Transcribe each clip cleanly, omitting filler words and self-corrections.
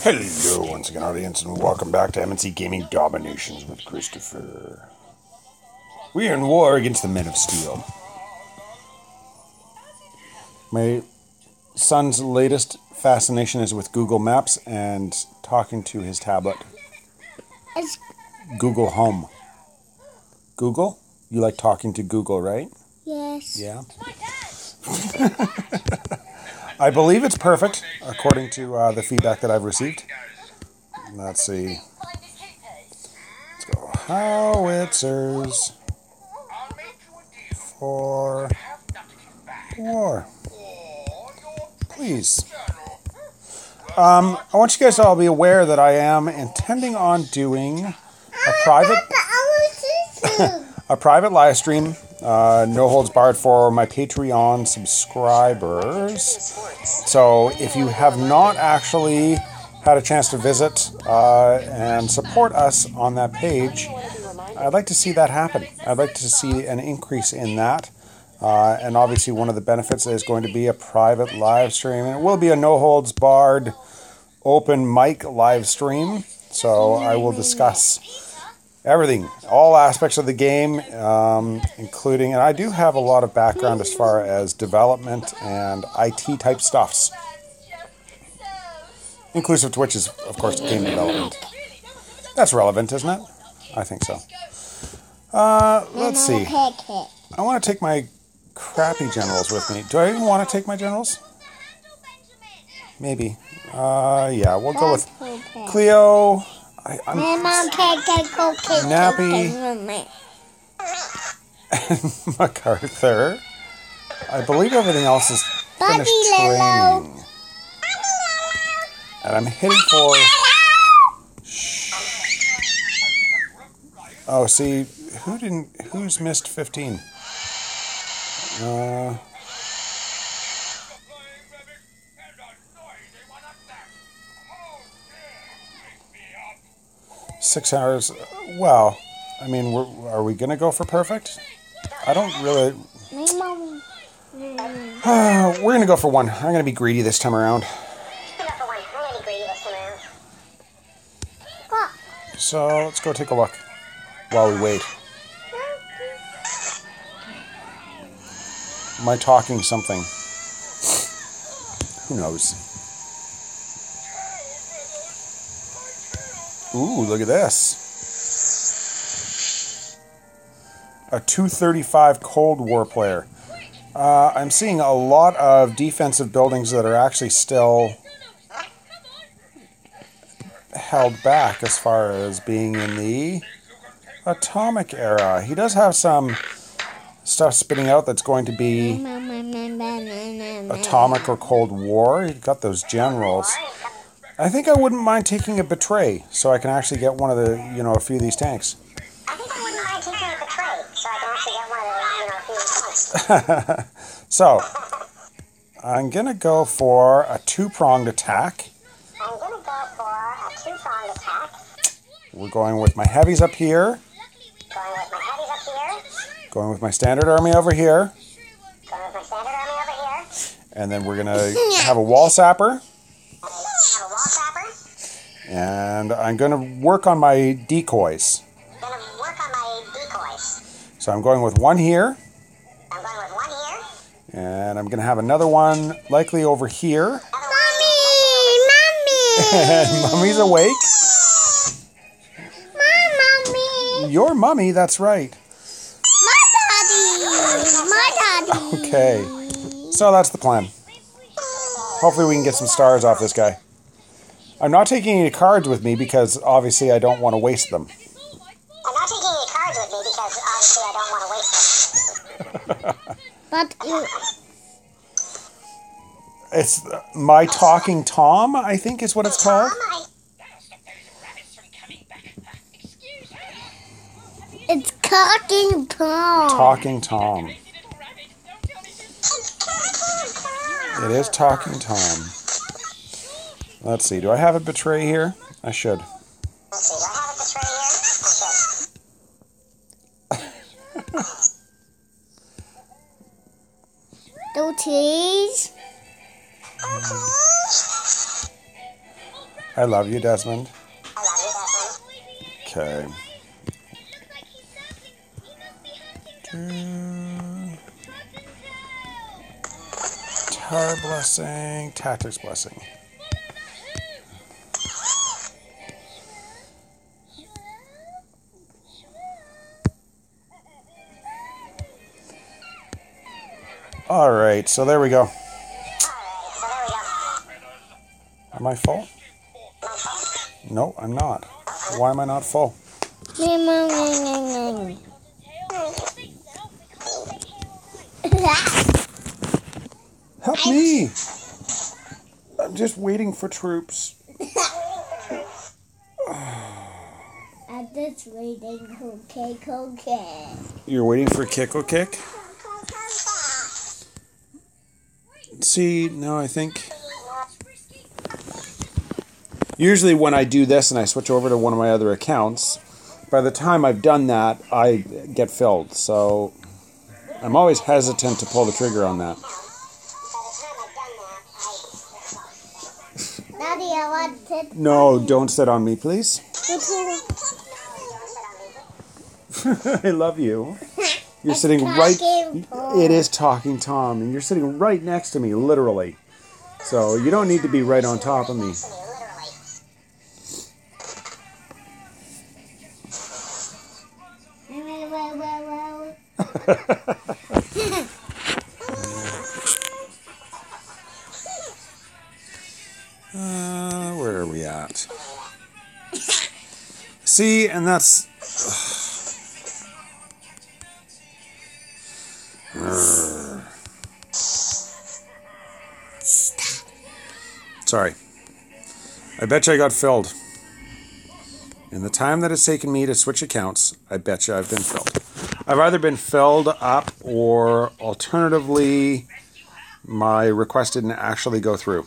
Hello once again, audience, and welcome back to MNC Gaming DomiNations with Christopher. We are in war against the Men of Steel. My son's latest fascination is with Google Maps and talking to his tablet. It's Google Home. Google? You like talking to Google, right? yes. Yeah. I believe it's perfect, according to the feedback that I've received. Let's see. Let's go. Howitzers for war. Please. I want you guys to all be aware that I am intending on doing a private live stream. No holds barred for my Patreon subscribers. So if you have not actually had a chance to visit and support us on that page, I'd like to see that happen. I'd like to see an increase in that. And obviously one of the benefits is going to be a private live stream. And it will be a no holds barred open mic live stream. So I will discuss everything, all aspects of the game, including, and I do have a lot of background as far as development and IT type stuffs, inclusive to which is, of course, game development. That's relevant, isn't it? I think so. Let's see. I want to take my crappy generals with me. Do I even want to take my generals? Maybe. Yeah, we'll go with Cleo. Nappy and MacArthur. I believe everything else is finished training. And I'm hitting for... Oh, see, who's missed 15? 6 hours. Well, I mean, are we going to go for perfect? I don't really... We're going to go for one. I'm going to be greedy this time around. So, let's go take a look while we wait. Am I talking something? Who knows? Ooh, look at this. A 235 Cold War player. I'm seeing a lot of defensive buildings that are actually still held back as far as being in the atomic era. He does have some stuff spinning out that's going to be atomic or Cold War. He's got those generals. I think I wouldn't mind taking a Betray, so I can actually get one of the, a few of these tanks. I think I wouldn't mind taking a Betray, so I can actually get one of the, a few of these tanks. So, I'm going to go for a two-pronged attack. We're going with my heavies up here. Going with my standard army over here. And then we're going to have a wall sapper. And I'm going to work on my decoys. So I'm going with one here. And I'm going to have another one likely over here. Mommy! And Mummy's awake. Mommy! Your mummy, that's right. My daddy! Okay. So that's the plan. Hopefully we can get some stars off this guy. I'm not taking any cards with me because obviously I don't want to waste them. I'm not taking any cards with me because obviously I don't want to waste them. But you... It's My Talking Tom, I think is what it's called. It's Talking Tom. Talking Tom. It is Talking Tom. Let's see. Do I have a Betray here? I should. Let's see. Do I have a Betray here? I should. No cheese. I love you, Desmond. I love you, Desmond. Okay. Tar blessing, tactics blessing. All right, so there we go. Am I full? No, I'm not. Why am I not full? Help me! I'm just waiting for troops. I'm just waiting for cake. You're waiting for kick. See, no, I think... Usually when I do this and I switch over to one of my other accounts, by the time I've done that, I get filled. So I'm always hesitant to pull the trigger on that. Daddy, I want to sit. No, don't sit on me, please. I love you. You're sitting right... It is Talking Tom, and you're sitting right next to me, literally. So you don't need to be right on top of me. Where are we at? See, and that's... Sorry. I bet you I got filled. In the time that it's taken me to switch accounts, I bet you I've been filled. I've either been filled up or alternatively my request didn't actually go through.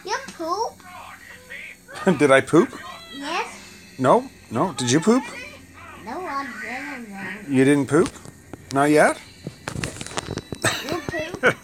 You poop? Did I poop? Yes. No. Did you poop? No, I didn't. You didn't poop? Not yet? You poop?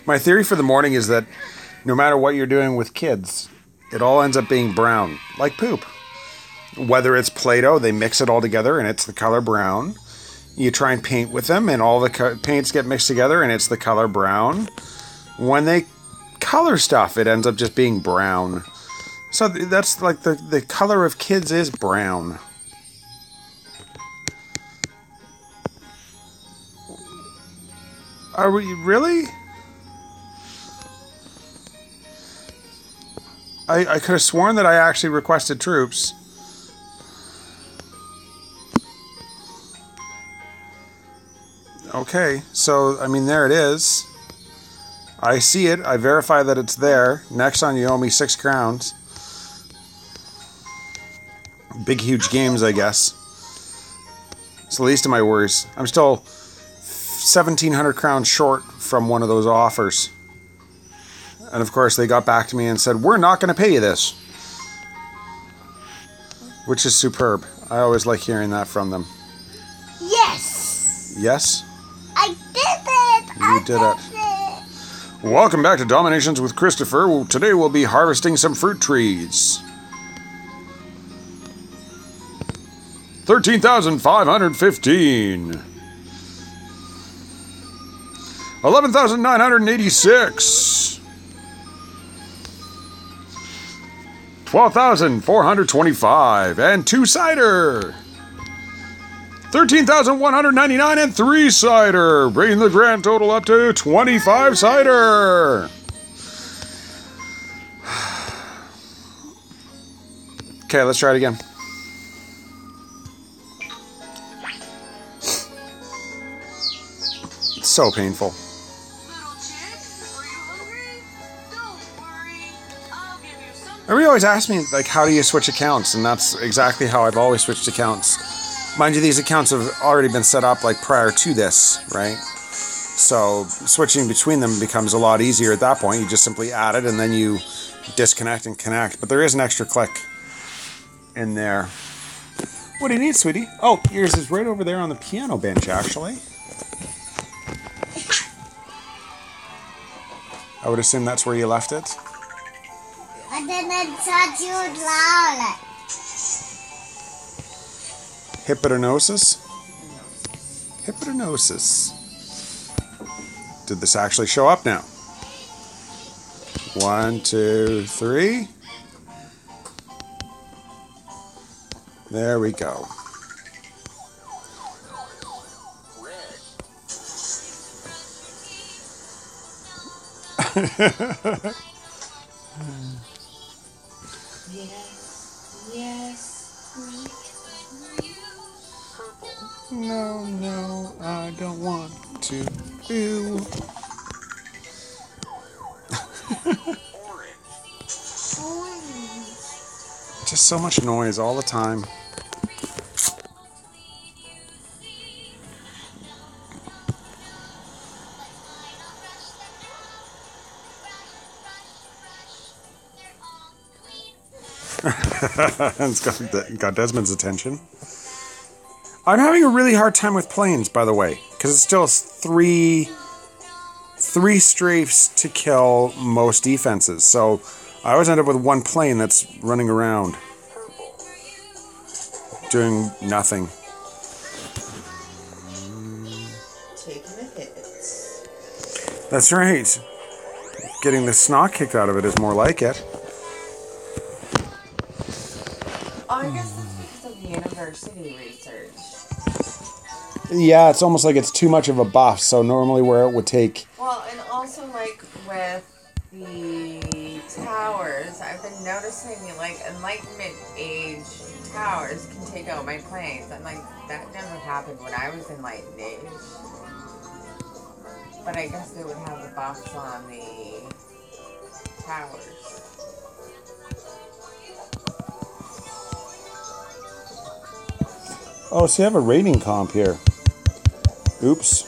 My theory for the morning is that no matter what you're doing with kids, it all ends up being brown, like poop. Whether it's Play-Doh, they mix it all together and it's the color brown. You try and paint with them and all the paints get mixed together and it's the color brown. When they color stuff, it ends up just being brown. So that's like the color of kids is brown. Are we really? I could have sworn that I actually requested troops. Okay, so I mean there it is. I see it. I verify that it's there. Next on, you owe me 6 crowns. Big, huge games, I guess. It's the least of my worries. I'm still 1,700 crowns short from one of those offers. And of course, they got back to me and said, we're not going to pay you this. Which is superb. I always like hearing that from them. Yes. Yes? I did it. You did it. Welcome back to DomiNations with Christopher. Today we'll be harvesting some fruit trees. 13,515. 11,986. 12,425. And 2 cider. 13,199 and 3 cider, bringing the grand total up to 25 cider. Okay, let's try it again. It's so painful. Everybody always asks me, like, how do you switch accounts? And that's exactly how I've always switched accounts. Mind you, these accounts have already been set up like prior to this, right? So switching between them becomes a lot easier at that point. You just simply add it and then you disconnect and connect. But there is an extra click in there. What do you need, sweetie? Oh, yours is right over there on the piano bench, actually. I would assume that's where you left it. I didn't touch you loud. Hypotenosis? Hypotenosis. Did this actually show up now? 1, 2, 3. There we go. No, no, I don't want to. Ew. Just so much noise all the time. It's got Desmond's attention. I'm having a really hard time with planes, by the way, because it's still three strafes to kill most defenses. So I always end up with one plane that's running around, doing nothing. Taking the hits. That's right. Getting the snot kicked out of it is more like it. Oh, I guess that's because of the university research. Yeah, it's almost like it's too much of a buff. So normally where it would take... Well, and also like with the towers, I've been noticing like Enlightenment age towers can take out my planes. I'm like, that never happened when I was Enlightened age. But I guess they would have the buffs on the towers. Oh, so you have a rating comp here. Oops.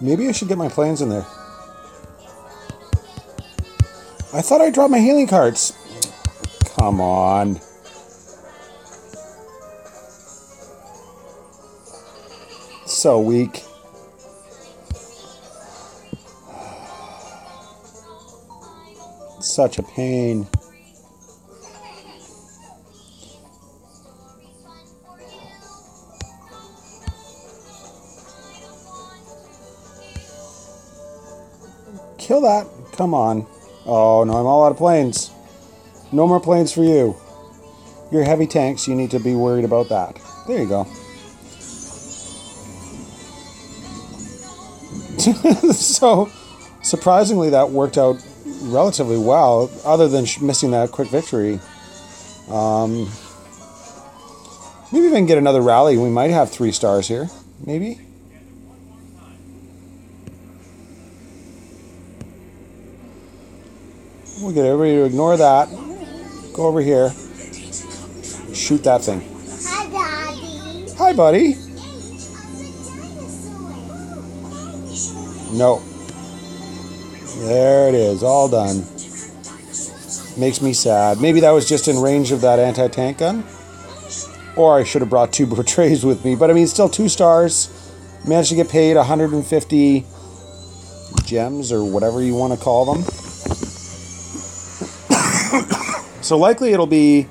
Maybe I should get my planes in there. I thought I dropped my healing cards. Come on. So weak. Such a pain. Kill that. Come on. Oh, no, I'm all out of planes. No more planes for you. You're heavy tanks. You need to be worried about that. There you go. So, surprisingly, that worked out relatively well, other than missing that quick victory. Maybe if I can get another rally, we might have 3 stars here. Maybe? We'll get everybody to ignore that. Go over here. Shoot that thing. Hi, Daddy. Hi, buddy. No. There it is. All done. Makes me sad. Maybe that was just in range of that anti-tank gun. Or I should have brought 2 portrays with me. But I mean, still 2 stars. Managed to get paid 150 gems or whatever you want to call them. So likely it'll be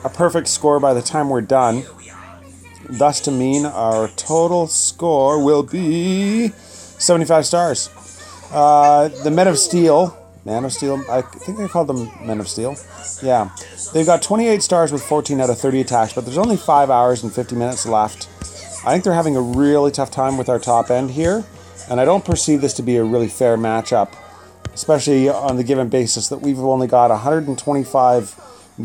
a perfect score by the time we're done. Thus to mean our total score will be 75 stars. The Man of Steel, I think they called them Men of Steel. Yeah. They've got 28 stars with 14 out of 30 attacks, but there's only 5 hours and 50 minutes left. I think they're having a really tough time with our top end here, and I don't perceive this to be a really fair matchup, especially on the given basis that we've only got 125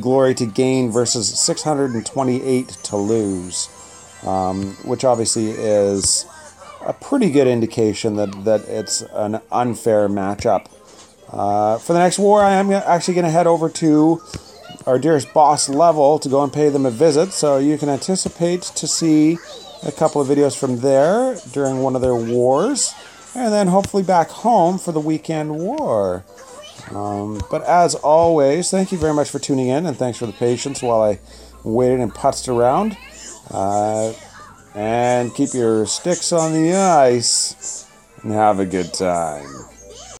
glory to gain versus 628 to lose, which obviously is a pretty good indication that it's an unfair matchup. For the next war, I am actually going to head over to our dearest boss level to go and pay them a visit, so you can anticipate to see a couple of videos from there during one of their wars, and then hopefully back home for the weekend war. But as always, thank you very much for tuning in, and thanks for the patience while I waited and putzed around. And keep your sticks on the ice, and have a good time.